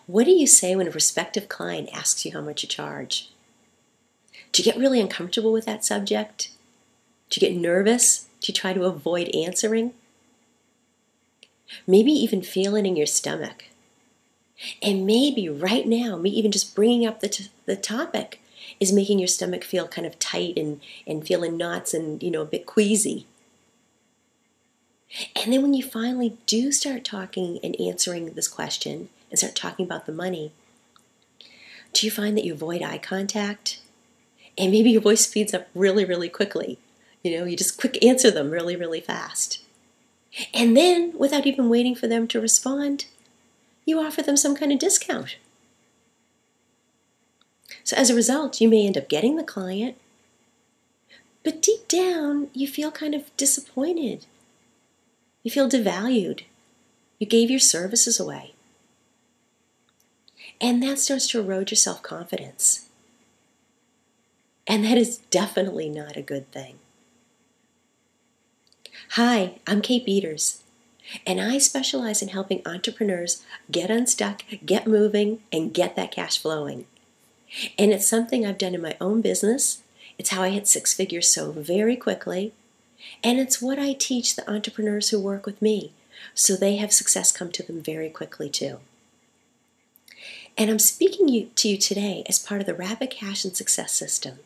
What do you say when a prospective client asks you how much you charge? Do you get really uncomfortable with that subject? Do you get nervous? Do you try to avoid answering? Maybe even feel it in your stomach. And maybe right now, me even just bringing up the topic is making your stomach feel kind of tight and feeling knots and, a bit queasy. And then when you finally do start talking and answering this question and start talking about the money, do you find that you avoid eye contact? And maybe your voice speeds up really, really quickly. You just quick answer them really, really fast. And then, without even waiting for them to respond, you offer them some kind of discount. So as a result, you may end up getting the client, but deep down, you feel kind of disappointed. You feel devalued. You gave your services away. And that starts to erode your self-confidence. And that is definitely not a good thing. Hi, I'm Kate Beaters, and I specialize in helping entrepreneurs get unstuck, get moving, and get that cash flowing. And it's something I've done in my own business. It's how I hit 6 figures so very quickly. And it's what I teach the entrepreneurs who work with me, so they have success come to them very quickly too. And I'm speaking to you today as part of the Rapid Cash and Success System.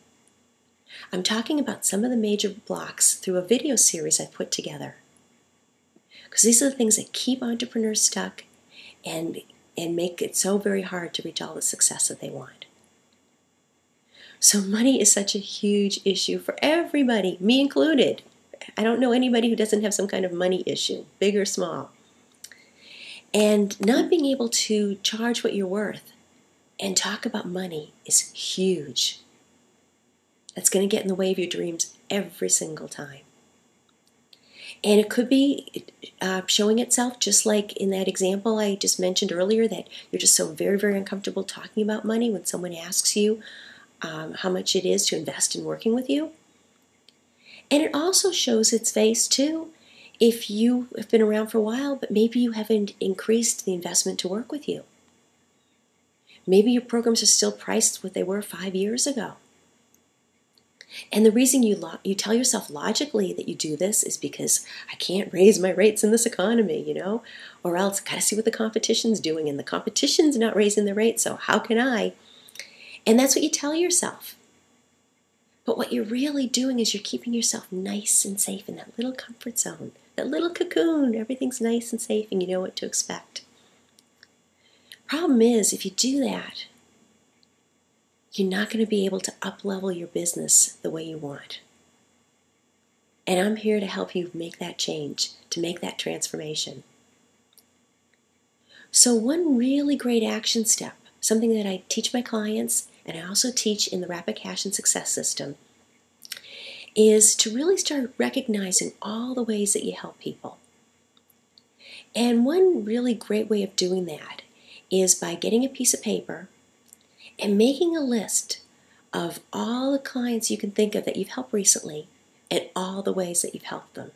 I'm talking about some of the major blocks through a video series I put together. Because these are the things that keep entrepreneurs stuck and make it so very hard to reach all the success that they want. So money is such a huge issue for everybody, me included. I don't know anybody who doesn't have some kind of money issue, big or small. And not being able to charge what you're worth and talk about money is huge. That's going to get in the way of your dreams every single time. And it could be showing itself just like in that example I just mentioned earlier, that you're just so very, very uncomfortable talking about money when someone asks you how much it is to invest in working with you. And it also shows its face too if you have been around for a while, but maybe you haven't increased the investment to work with you. Maybe your programs are still priced what they were 5 years ago. And the reason you tell yourself logically that you do this is because I can't raise my rates in this economy, or else I got to see what the competition's doing, and the competition's not raising their rates, so how can I? And that's what you tell yourself. But what you're really doing is you're keeping yourself nice and safe in that little comfort zone, that little cocoon. Everything's nice and safe and you know what to expect. Problem is, if you do that, you're not going to be able to up-level your business the way you want. And I'm here to help you make that change, to make that transformation. So one really great action step, something that I teach my clients and I also teach in the Rapid Cash and Success System, is to really start recognizing all the ways that you help people. And one really great way of doing that is by getting a piece of paper and making a list of all the clients you can think of that you've helped recently and all the ways that you've helped them.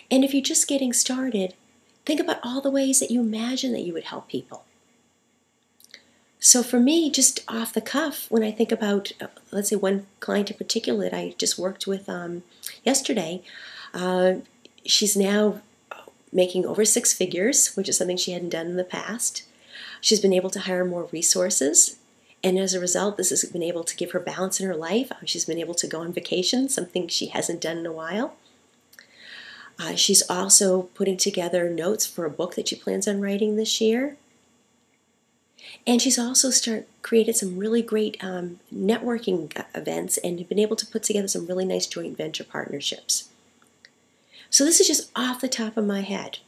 And if you're just getting started, think about all the ways that you imagine that you would help people. So for me, just off the cuff, when I think about, let's say one client in particular that I just worked with yesterday, she's now making over 6 figures, which is something she hadn't done in the past. She's been able to hire more resources, and as a result, this has been able to give her balance in her life. She's been able to go on vacation, something she hasn't done in a while. She's also putting together notes for a book that she plans on writing this year. And she's also created some really great networking events and been able to put together some really nice joint venture partnerships. So this is just off the top of my head.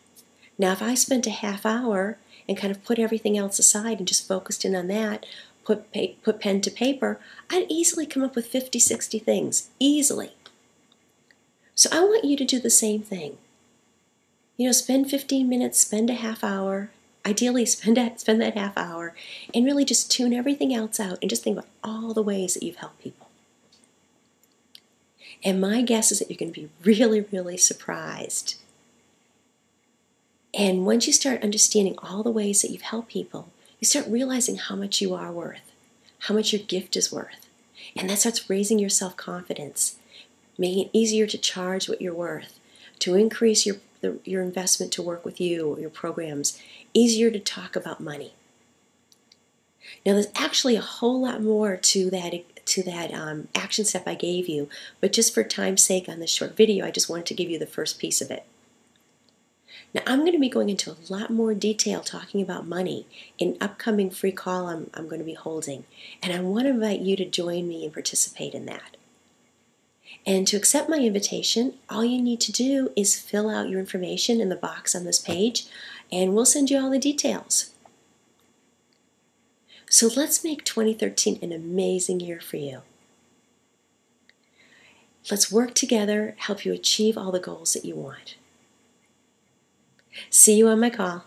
Now, if I spent a half hour and kind of put everything else aside and just focused in on that, put pen to paper, I'd easily come up with 50, 60 things, easily. So I want you to do the same thing. Spend 15 minutes, spend a half hour, ideally spend that half hour, and really just tune everything else out and just think about all the ways that you've helped people. And my guess is that you're going to be really, really surprised And once you start understanding all the ways that you've helped people, you start realizing how much you are worth, how much your gift is worth. And that starts raising your self-confidence, making it easier to charge what you're worth, to increase your investment to work with you or your programs, easier to talk about money. Now, there's actually a whole lot more to that action step I gave you, but just for time's sake on this short video, I just wanted to give you the first piece of it. Now, I'm going to be going into a lot more detail talking about money in an upcoming free call I'm going to be holding, and I want to invite you to join me and participate in that. And to accept my invitation, all you need to do is fill out your information in the box on this page, and we'll send you all the details. So let's make 2013 an amazing year for you. Let's work together, help you achieve all the goals that you want. See you on my call.